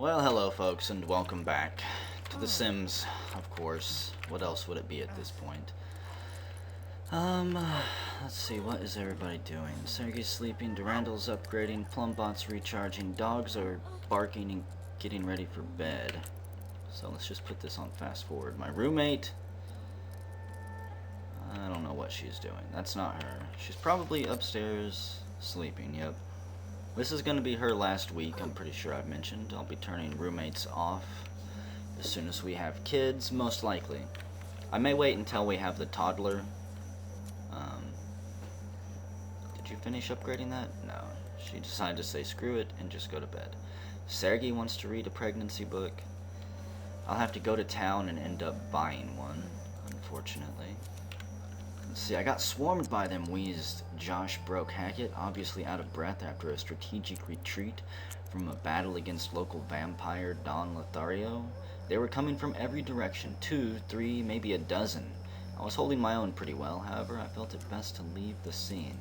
Well, hello folks, and welcome back to The Sims, of course. What else would it be at this point? Let's see, what is everybody doing? Sergi's sleeping, Durandal's upgrading, Plumbot's recharging, dogs are barking and getting ready for bed. So let's just put this on fast forward. My roommate, I don't know what she's doing. That's not her. She's probably upstairs sleeping, yep. This is going to be her last week, I'm pretty sure I've mentioned. I'll be turning roommates off as soon as we have kids, most likely. I may wait until we have the toddler. Did you finish upgrading that? No. She decided to say screw it and just go to bed. Sergi wants to read a pregnancy book. I'll have to go to town and end up buying one, unfortunately. Let's see, I got swarmed by them, wheezed Josh Broke Hackett, obviously out of breath after a strategic retreat from a battle against local vampire Don Lothario. They were coming from every direction, 2, 3, maybe a dozen. I was holding my own pretty well, however, I felt it best to leave the scene.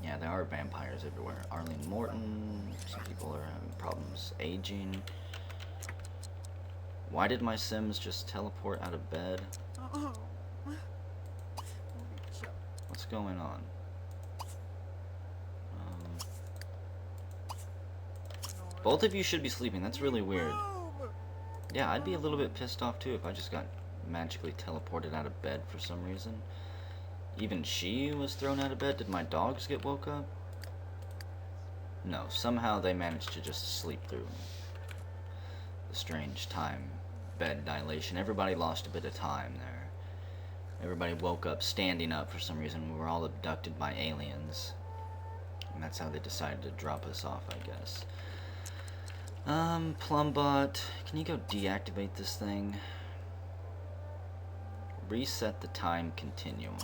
Yeah, there are vampires everywhere. Arlene Morton, some people are having problems aging. Why did my Sims just teleport out of bed? What's going on? Both of you should be sleeping. That's really weird. Yeah, I'd be a little bit pissed off too if I just got magically teleported out of bed for some reason. Even she was thrown out of bed. Did my dogs get woke up? No, somehow they managed to just sleep through the strange time bed dilation. Everybody lost a bit of time there. Everybody woke up standing up for some reason. We were all abducted by aliens. And that's how they decided to drop us off, I guess. Plumbot, can you go deactivate this thing? Reset the time continuum.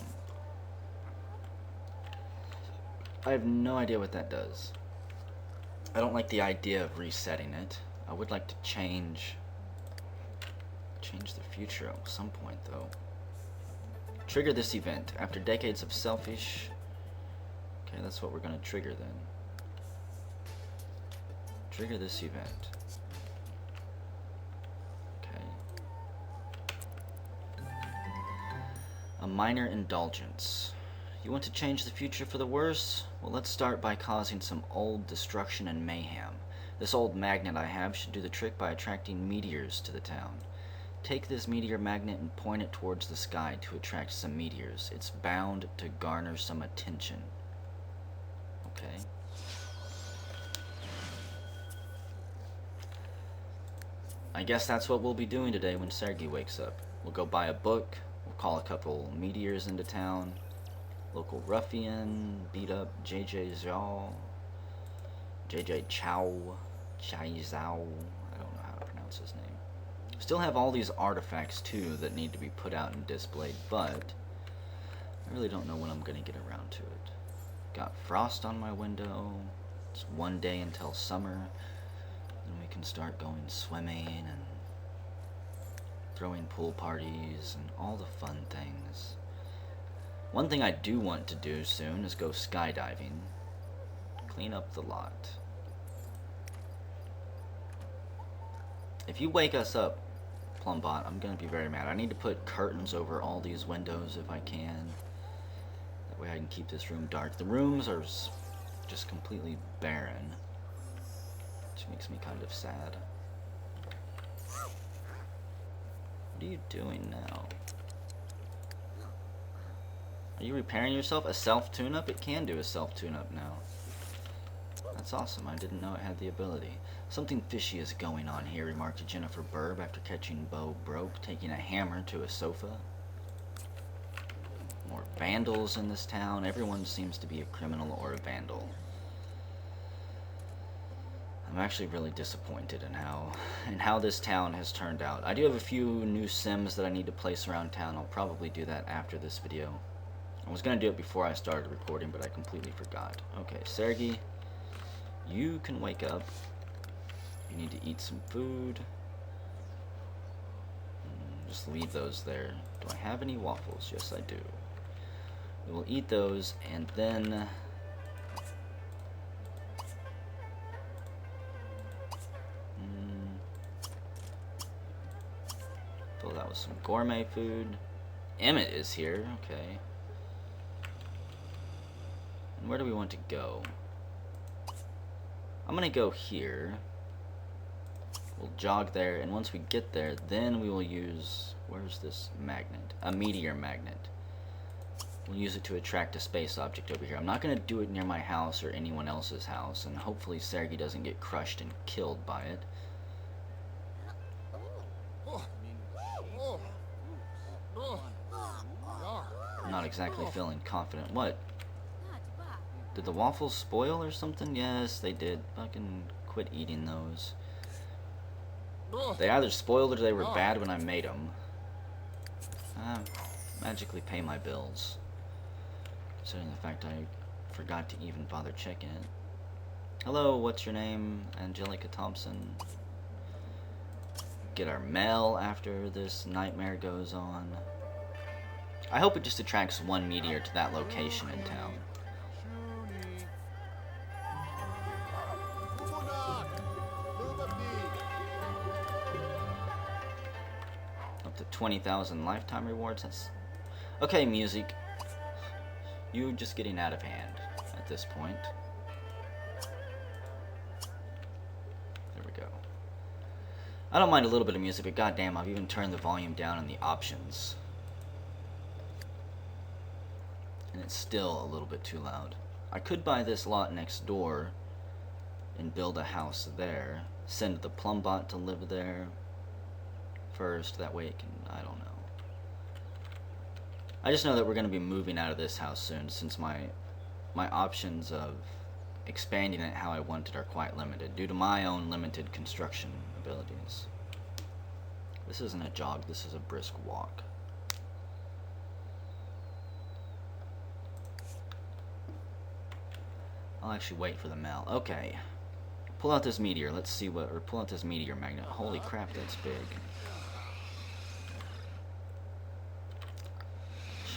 I have no idea what that does. I don't like the idea of resetting it. I would like to change the future at some point, though. Trigger this event. After decades of selfish... Okay, that's what we're going to trigger then. Trigger this event. Okay. A minor indulgence. You want to change the future for the worse? Well, let's start by causing some old destruction and mayhem. This old magnet I have should do the trick by attracting meteors to the town. Take this meteor magnet and point it towards the sky to attract some meteors. It's bound to garner some attention. Okay. I guess that's what we'll be doing today when Sergi wakes up. We'll go buy a book, we'll call a couple meteors into town. Local ruffian, beat up JJ Zhao, JJ Chow, Chai Zhao, I don't know how to pronounce his name. Still have all these artifacts too that need to be put out and displayed, but I really don't know when I'm gonna get around to it. Got frost on my window, it's one day until summer, then we can start going swimming and throwing pool parties and all the fun things. One thing I do want to do soon is go skydiving. Clean up the lot. If you wake us up, Plumbot, I'm gonna be very mad. I need to put curtains over all these windows if I can. That way I can keep this room dark. The rooms are just completely barren, which makes me kind of sad. What are you doing now? Are you repairing yourself? A self-tune-up? It can do a self-tune-up now. That's awesome. I didn't know it had the ability. Something fishy is going on here, remarked Jennifer Burb after catching Bo Broke taking a hammer to a sofa. More vandals in this town. Everyone seems to be a criminal or a vandal. I'm actually really disappointed in how this town has turned out. I do have a few new Sims that I need to place around town. I'll probably do that after this video. I was going to do it before I started recording, but I completely forgot. Okay, Sergi, you can wake up. You need to eat some food. Just leave those there. Do I have any waffles? Yes, I do. We will eat those, and then... That was some gourmet food. Emmett is here, okay. And where do we want to go? I'm gonna go here. We'll jog there, and once we get there, then we will use, where's this magnet? A meteor magnet. We'll use it to attract a space object over here. I'm not gonna do it near my house or anyone else's house, and hopefully Sergi doesn't get crushed and killed by it. I'm not exactly feeling confident. What? Did the waffles spoil or something? Yes, they did. Fucking quit eating those. They either spoiled or they were bad when I made them. Magically pay my bills. Considering the fact I forgot to even bother checking it. Hello, what's your name? Angelica Thompson. Get our mail after this nightmare goes on. I hope it just attracts one meteor to that location in town. Up to 20,000 lifetime rewards. That's okay, music. You just getting out of hand at this point. There we go. I don't mind a little bit of music, but goddamn, I've even turned the volume down in the options. And it's still a little bit too loud. I could buy this lot next door and build a house there. Send the PlumpBot to live there first. That way it can, I don't know. I just know that we're going to be moving out of this house soon, since my options of expanding it how I want it are quite limited due to my own limited construction abilities. This isn't a jog, this is a brisk walk. I'll actually wait for the mail. Okay. Pull out this meteor. Let's see what, or pull out this meteor magnet. Holy crap, that's big.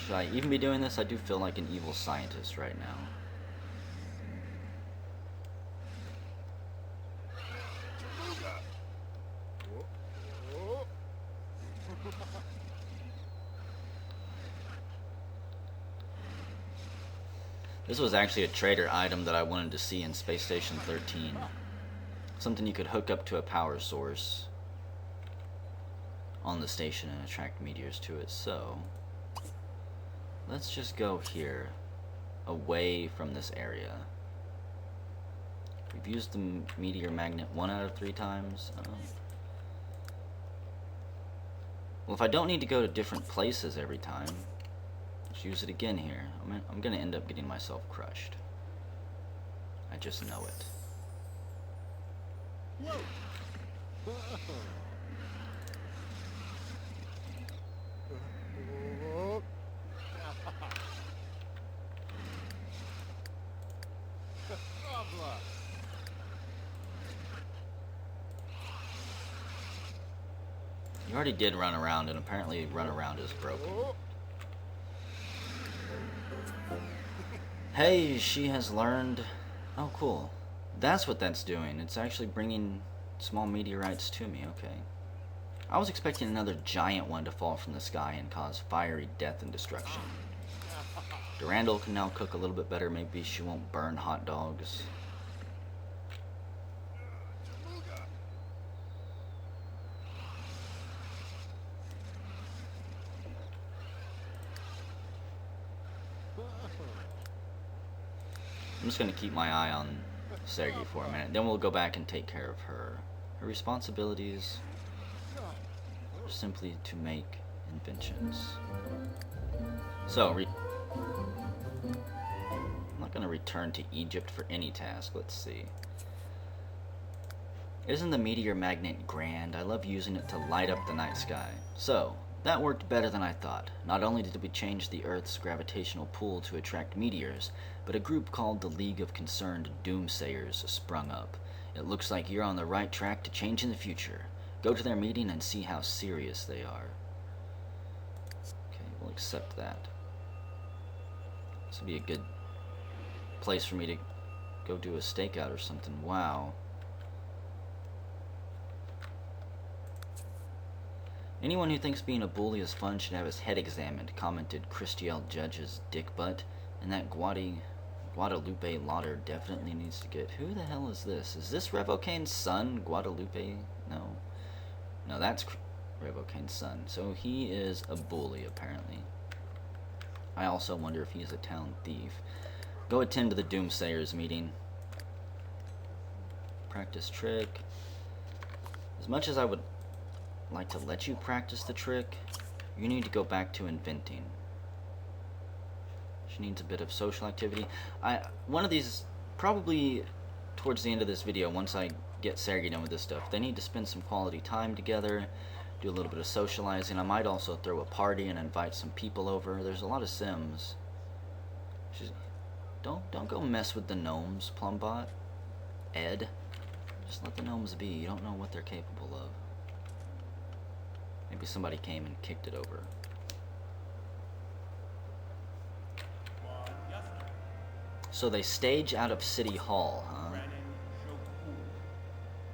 Should I even be doing this? I do feel like an evil scientist right now. This was actually a trader item that I wanted to see in Space Station 13. Something you could hook up to a power source on the station and attract meteors to it. So, let's just go here, away from this area. We've used the meteor magnet 1 out of 3 times. Well, if I don't need to go to different places every time, let's use it again here. I'm gonna end up getting myself crushed. I just know it. You already did run around, and apparently run around is broken. Hey, she has learned... Oh, cool. That's what that's doing. It's actually bringing small meteorites to me, okay. I was expecting another giant one to fall from the sky and cause fiery death and destruction. Durandal can now cook a little bit better. Maybe she won't burn hot dogs. I'm just going to keep my eye on Sergi for a minute. Then we'll go back and take care of her. Her responsibilities are simply to make inventions. So, I'm not going to return to Egypt for any task. Let's see. Isn't the meteor magnet grand? I love using it to light up the night sky. So, that worked better than I thought. Not only did we change the Earth's gravitational pull to attract meteors, but a group called the League of Concerned Doomsayers sprung up. It looks like you're on the right track to changing the future. Go to their meeting and see how serious they are. Okay, we'll accept that. This would be a good place for me to go do a stakeout or something. Wow. Anyone who thinks being a bully is fun should have his head examined, commented Christiel Judge's dick butt. And that Guadalupe Lauder definitely needs to get... Who the hell is this? Is this Revocane's son, Guadalupe? No. No, that's Revocane's son. So he is a bully, apparently. I also wonder if he's a town thief. Go attend to the Doomsayers meeting. Practice trick. As much as I would like to let you practice the trick, you need to go back to inventing. She needs a bit of social activity. One of these, probably towards the end of this video, once I get Sergi done with this stuff, they need to spend some quality time together, do a little bit of socializing. I might also throw a party and invite some people over. There's a lot of Sims. Don't go mess with the gnomes, Plumbot. Ed. Just let the gnomes be. You don't know what they're capable of. Maybe somebody came and kicked it over. So they stage out of City Hall, huh?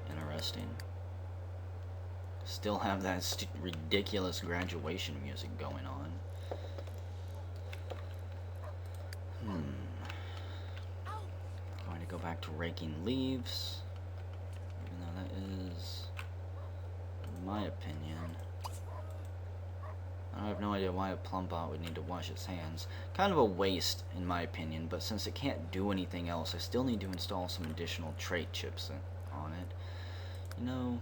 Interesting. Still have that ridiculous graduation music going on. Going to go back to raking leaves. Even though that is, in my opinion... I have no idea why a Plumbot would need to wash its hands. Kind of a waste, in my opinion, but since it can't do anything else, I still need to install some additional trait chips on it. You know,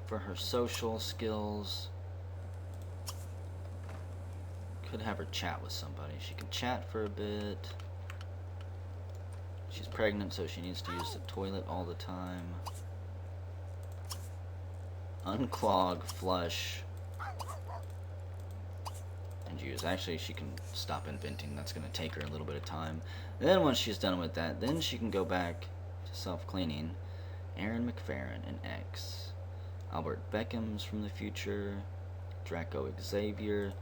for her social skills, could have her chat with somebody. She could chat for a bit. She's pregnant, so she needs to use the toilet all the time. Unclog, flush. And use. Actually, she can stop inventing. That's going to take her a little bit of time. And then once she's done with that, then she can go back to self-cleaning. Aaron McFerrin and X. Albert Beckham's from the future. Draco Xavier.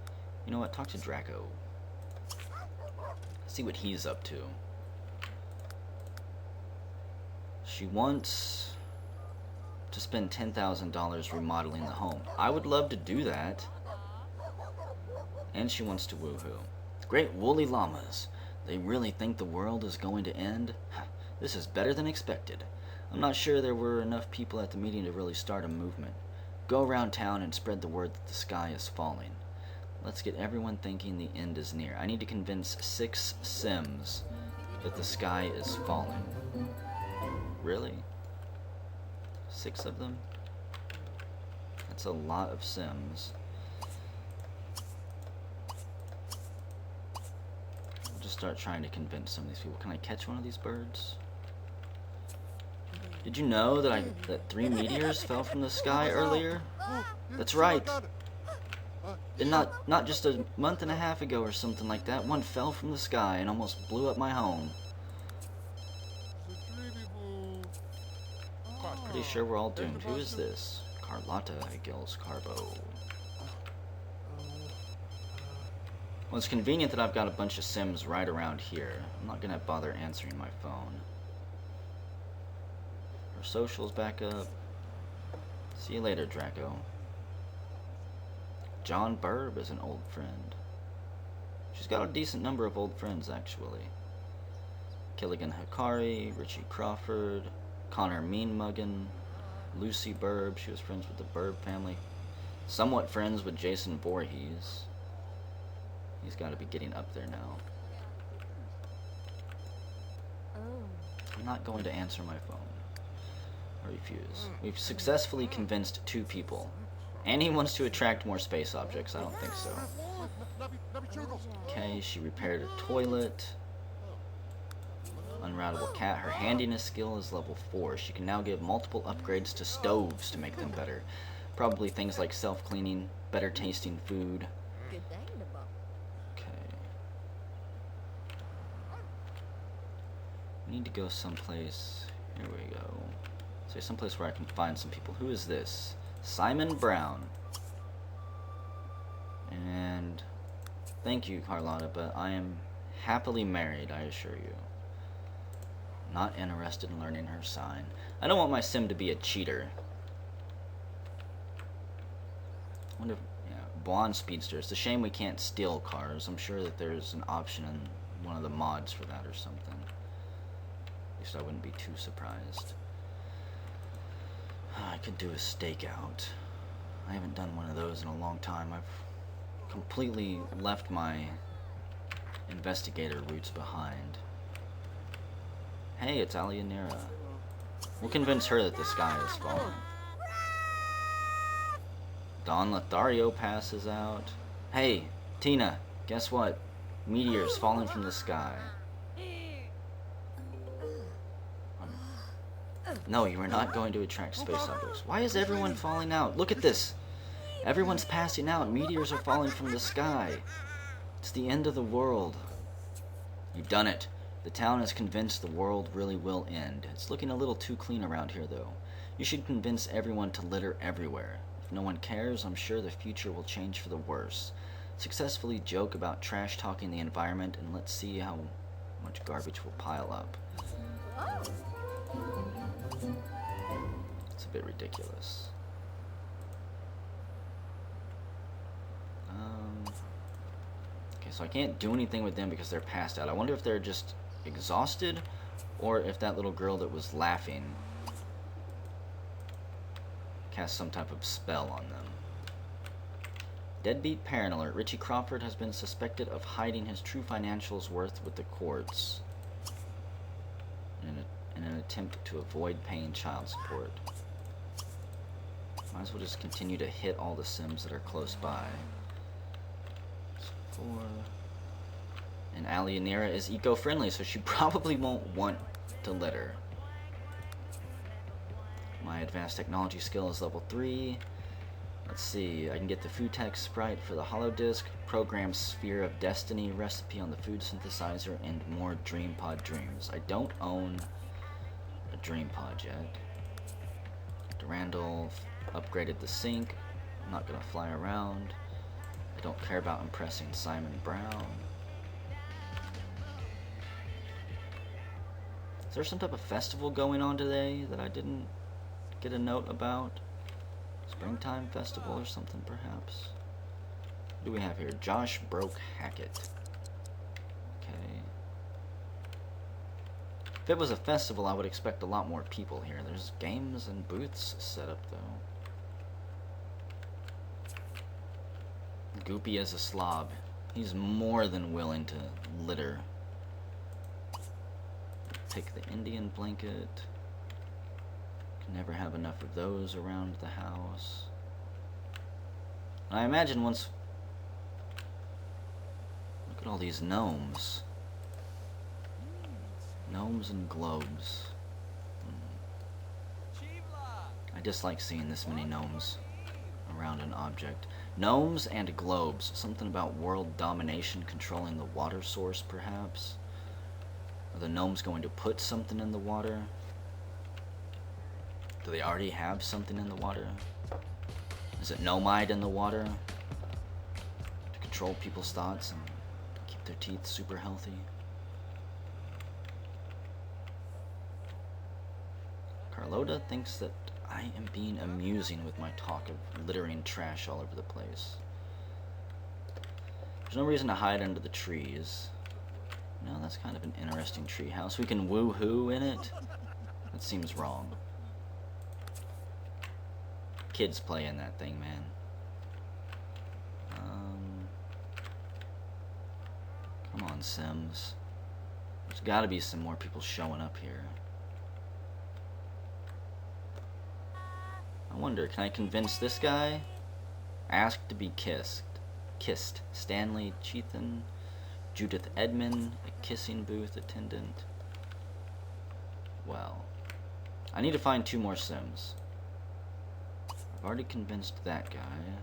You know what? Talk to Draco. See what he's up to. She wants to spend $10,000 remodeling the home. I would love to do that. And she wants to woohoo. Great woolly llamas. They really think the world is going to end? This is better than expected. I'm not sure there were enough people at the meeting to really start a movement. Go around town and spread the word that the sky is falling. Let's get everyone thinking the end is near. I need to convince 6 Sims that the sky is falling. Really? 6 of them? That's a lot of Sims. Start trying to convince some of these people. Can I catch one of these birds? Did you know that 3 meteors fell from the sky earlier? That's right. And not just a month and a half ago or something like that. One fell from the sky and almost blew up my home. Pretty sure we're all doomed. Who is this? Carlotta Gills Carbo. Well, it's convenient that I've got a bunch of Sims right around here. I'm not gonna bother answering my phone. Her social's back up. See you later, Draco. John Burb is an old friend. She's got a decent number of old friends, actually. Killigan Hikari, Richie Crawford, Connor Meanmuggen, Lucy Burb. She was friends with the Burb family. Somewhat friends with Jason Voorhees. He's got to be getting up there now. I'm not going to answer my phone. I refuse. We've successfully convinced 2 people. And he wants to attract more space objects. I don't think so. Okay, she repaired a toilet. Unroutable cat. Her handiness skill is level 4. She can now give multiple upgrades to stoves to make them better. Probably things like self-cleaning, better tasting food. Need to go someplace. Here we go. Say someplace where I can find some people. Who is this? Simon Brown. And thank you, Carlotta, but I am happily married, I assure you. Not interested in learning her sign. I don't want my sim to be a cheater. Wonder if, yeah, blonde speedster. It's a shame we can't steal cars. I'm sure that there's an option in one of the mods for that or something. At least I wouldn't be too surprised. I could do a stakeout. I haven't done one of those in a long time. I've completely left my investigator roots behind. Hey, it's Alianira. We'll convince her that the sky is falling. Don Lothario passes out. Hey, Tina, guess what? Meteors falling from the sky. No, you are not going to attract space objects. Why is everyone falling out? Look at this. Everyone's passing out. Meteors are falling from the sky. It's the end of the world. You've done it. The town is convinced the world really will end. It's looking a little too clean around here, though. You should convince everyone to litter everywhere. If no one cares, I'm sure the future will change for the worse. Successfully joke about trash-talking the environment, and let's see how much garbage will pile up. It's a bit ridiculous. Okay, so I can't do anything with them because they're passed out. I wonder if they're just exhausted, or if that little girl that was laughing cast some type of spell on them. Deadbeat parent alert. Richie Crawford has been suspected of hiding his true financials worth with the courts in an attempt to avoid paying child support. Might as well just continue to hit all the Sims that are close by. 4. And Alianira is eco-friendly, so she probably won't want to litter. My advanced technology skill is level 3. Let's see, I can get the food tech sprite for the hollow disk, program Sphere of Destiny, recipe on the food synthesizer, and more Dream Pod dreams. I don't own a Dream Pod yet. Durandal upgraded the sink. I'm not gonna fly around. I don't care about impressing Simon Brown. Is there some type of festival going on today that I didn't get a note about? Springtime festival or something, perhaps? What do we have here? Josh Broke Hackett. Okay. If it was a festival, I would expect a lot more people here. There's games and booths set up, though. Goopy as a slob. He's more than willing to litter. Pick the Indian blanket. Can never have enough of those around the house. And I imagine once... Look at all these gnomes. Gnomes and globes. I dislike seeing this many gnomes around an object. Gnomes and globes. Something about world domination controlling the water source, perhaps? Are the gnomes going to put something in the water? Do they already have something in the water? Is it gnomide in the water? To control people's thoughts and keep their teeth super healthy? Carlota thinks that I am being amusing with my talk of littering trash all over the place. There's no reason to hide under the trees. No, that's kind of an interesting tree house. We can woo-hoo in it? That seems wrong. Kids play in that thing, man. Come on, Sims. There's gotta be some more people showing up here. I wonder, can I convince this guy? Ask to be kissed. Stanley Cheathan. Judith Edmond, a kissing booth attendant. Well, I need to find 2 more Sims. I've already convinced that guy.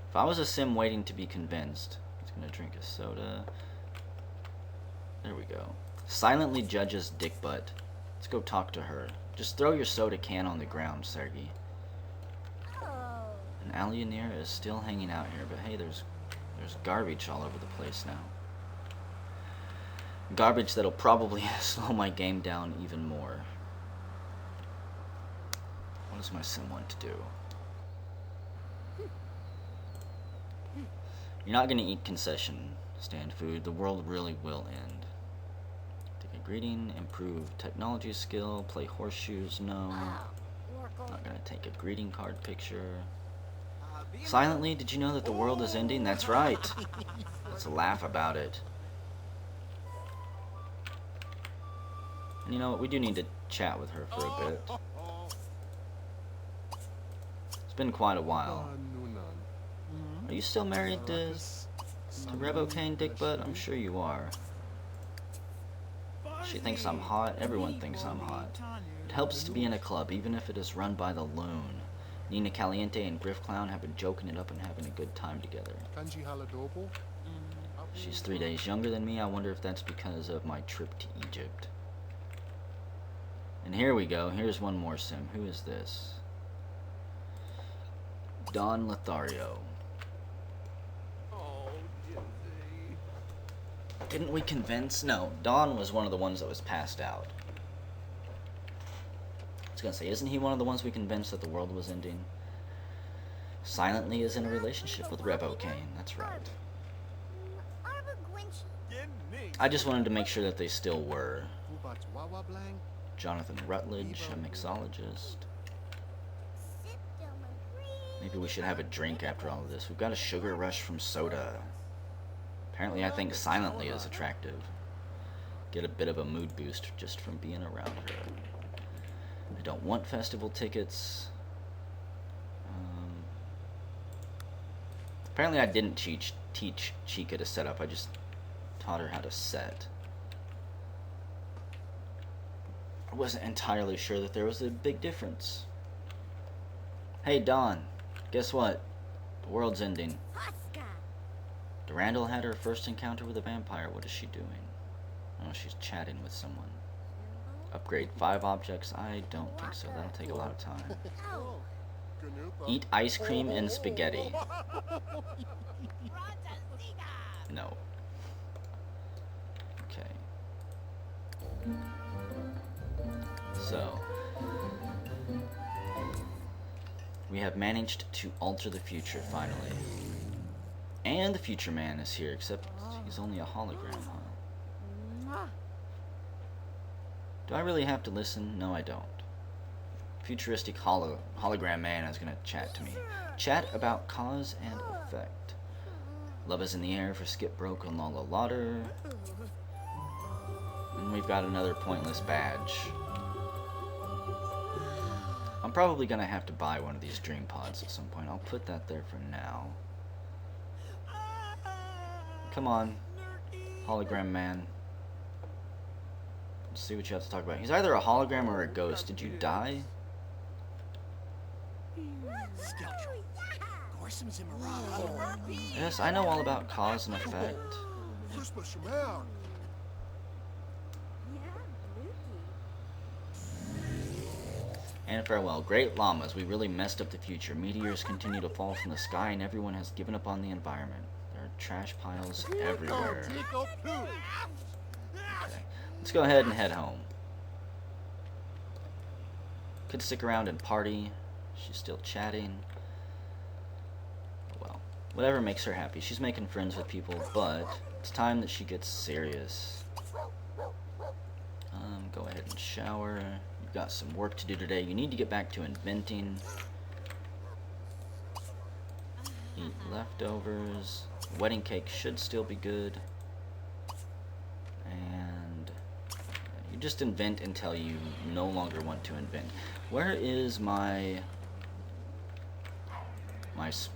If I was a Sim waiting to be convinced, I was gonna drink a soda. There we go. Silently judges dick butt. Let's go talk to her. Just throw your soda can on the ground, Sergi. And Alianira is still hanging out here, but hey, there's garbage all over the place now. Garbage that'll probably slow my game down even more. What does my sim want to do? You're not gonna eat concession stand food. The world really will end. Take a greeting, improve technology skill, play horseshoes, no. Not gonna take a greeting card picture. Silently, did you know that the world is ending? That's right. Let's laugh about it. And you know what? We do need to chat with her for a bit. It's been quite a while. Are you still married to Rebocane, Dickbutt? I'm sure you are. She thinks I'm hot. Everyone thinks I'm hot. It helps to be in a club, even if it is run by the loon. Nina Caliente and Griff Clown have been joking it up and having a good time together. She's 3 days younger than me. I wonder if that's because of my trip to Egypt. And here we go. Here's one more sim. Who is this? Don Lothario. Didn't we convince? No, Don was one of the ones that was passed out. I was gonna say, isn't he one of the ones we convinced that the world was ending? Silently is in a relationship with Rebocane. That's right. I just wanted to make sure that they still were. Jonathan Rutledge, a mixologist. Maybe we should have a drink after all of this. We've got a sugar rush from soda. Apparently I think Silently is attractive. Get a bit of a mood boost just from being around her. I don't want festival tickets. Apparently I didn't teach Chica to set up. I just taught her how to set. I wasn't entirely sure that there was a big difference. Hey Don, guess what? The world's ending. Durandal had her first encounter with a vampire. What is she doing? Oh, she's chatting with someone. Upgrade 5 objects? I don't think so. That'll take a lot of time. Eat ice cream and spaghetti. No. Okay. So, we have managed to alter the future, finally. And the future man is here, except he's only a hologram, huh? Do I really have to listen? No, I don't. Futuristic hologram man is gonna chat to me. Chat about cause and effect. Love is in the air for Skip Broke and Lola Lauder. And we've got another pointless badge. I'm probably gonna have to buy one of these dream pods at some point. I'll put that there for now. Come on, hologram man. Let's see what you have to talk about. He's either a hologram or a ghost. Did you die? Yes, I know all about cause and effect. And farewell. Great llamas, we really messed up the future. Meteors continue to fall from the sky and everyone has given up on the environment. There are trash piles everywhere. Okay. Let's go ahead and head home. Could stick around and party. She's still chatting. Well, whatever makes her happy. She's making friends with people, but it's time that she gets serious. Go ahead and shower. You've got some work to do today. You need to get back to inventing. Eat leftovers. Wedding cake should still be good. And you just invent until you no longer want to invent. Where is my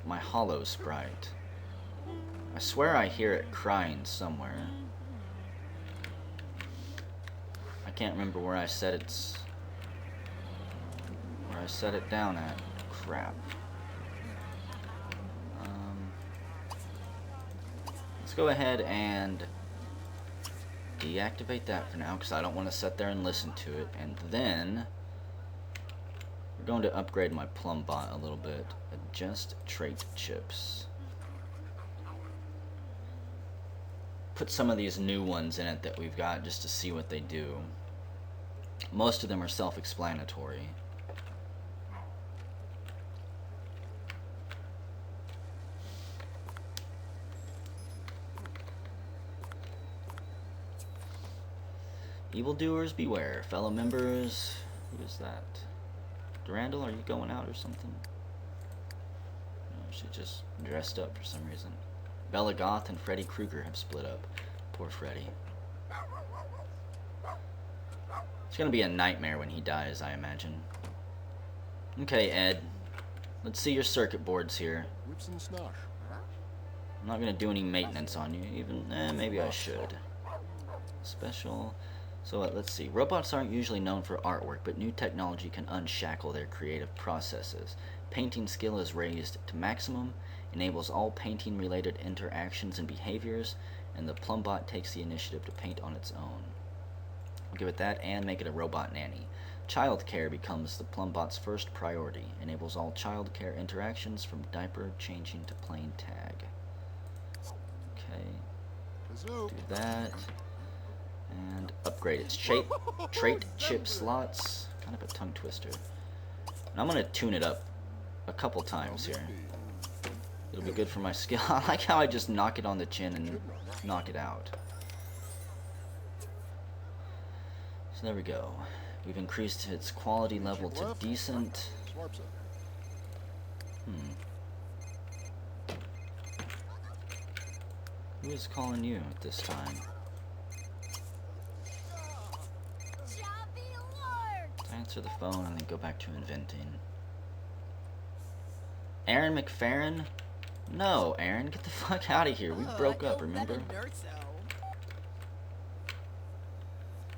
hollow sprite? I swear I hear it crying somewhere. I can't remember where I set it down at. Crap. Let's go ahead and deactivate that for now because I don't want to sit there and listen to it. And then we're going to upgrade my plum bot a little bit. Adjust trait chips. Put some of these new ones in it that we've got just to see what they do. Most of them are self-explanatory. Evildoers beware. Fellow members. Who is that? Durandal, are you going out or something? No, she just dressed up for some reason. Bella Goth and Freddy Krueger have split up. Poor Freddy. It's gonna be a nightmare when he dies, I imagine. Okay, Ed. Let's see your circuit boards here. I'm not gonna do any maintenance on you, even, maybe I should. Special. So let's see. Robots aren't usually known for artwork, but new technology can unshackle their creative processes. Painting skill is raised to maximum, enables all painting-related interactions and behaviors, and the Plumbot takes the initiative to paint on its own. I'll give it that and make it a robot nanny. Child care becomes the Plumbot's first priority. Enables all child care interactions from diaper changing to plain tag. Okay. Do that. And upgrade its trait chip slots. Kind of a tongue twister. And I'm going to tune it up a couple times here. It'll be good for my skill. I like how I just knock it on the chin and knock it out. So there we go. We've increased its quality level to decent. Who is calling you at this time? Answer the phone and then go back to inventing. Aaron McFerrin? No, Aaron, get the fuck out of here. We broke up, remember?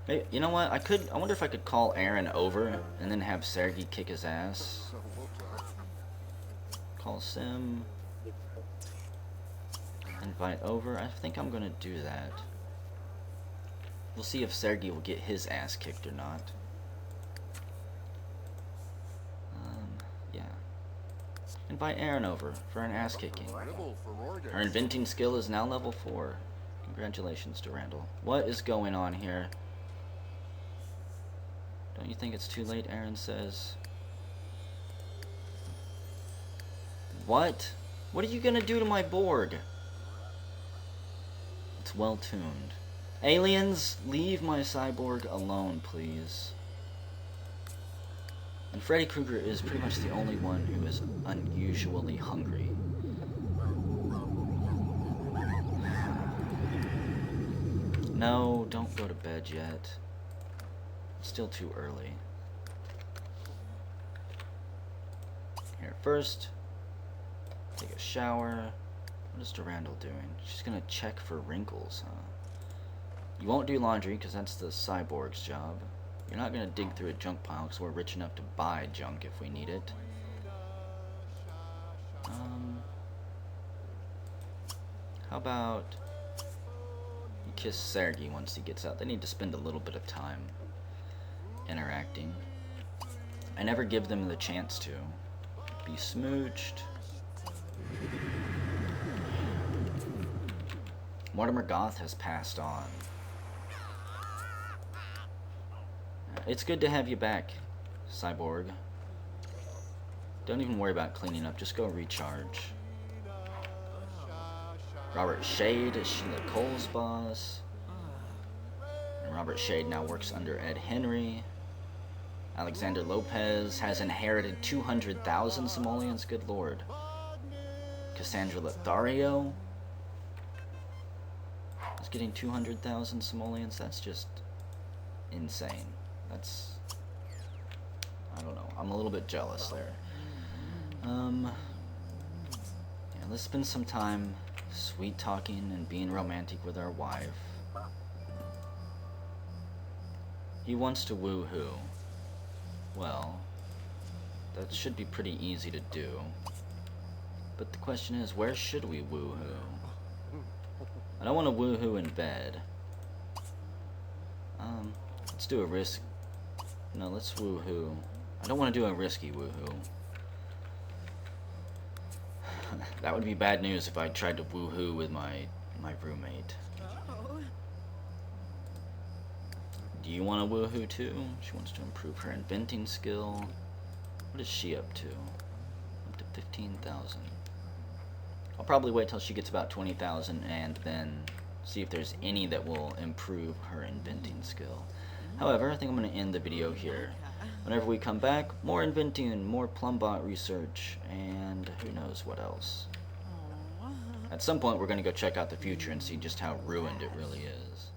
Hey, you know what? I wonder if I could call Aaron over and then have Sergi kick his ass. Call Sim. Invite over. I think I'm gonna do that. We'll see if Sergi will get his ass kicked or not. Invite Aaron over for an ass kicking. Her inventing skill is now level 4. Congratulations to Randall. What is going on here? Don't you think it's too late, Aaron says. What? What are you gonna do to my Borg? It's well tuned. Aliens, leave my cyborg alone, please. And Freddy Krueger is pretty much the only one who is unusually hungry. No, don't go to bed yet. It's still too early. Here, first, take a shower. What is Durandal doing? She's gonna check for wrinkles, huh? You won't do laundry, because that's the cyborg's job. You're not going to dig through a junk pile because we're rich enough to buy junk if we need it. How about you kiss Sergi once he gets out? They need to spend a little bit of time interacting. I never give them the chance to. Be smooched. Mortimer Goth has passed on. It's good to have you back, Cyborg. Don't even worry about cleaning up, just go recharge. Robert Shade is Sheila Cole's boss. And Robert Shade now works under Ed Henry. Alexander Lopez has inherited 200,000 simoleons, good lord. Cassandra Lothario is getting 200,000 simoleons, that's just insane. That's, I don't know, I'm a little bit jealous there. Yeah, let's spend some time sweet talking and being romantic with our wife. He wants to woo-hoo. Well, that should be pretty easy to do. But the question is, where should we woo-hoo? I don't want to woo-hoo in bed. Let's do a risk. No, let's woo-hoo. I don't want to do a risky woo-hoo. That would be bad news if I tried to woo-hoo with my roommate. Do you want to woo-hoo too? She wants to improve her inventing skill. What is she up to? Up to 15,000. I'll probably wait till she gets about 20,000 and then see if there's any that will improve her inventing skill. However, I think I'm going to end the video here. Whenever we come back, more inventing, more Plumbot research, and who knows what else. At some point, we're going to go check out the future and see just how ruined it really is.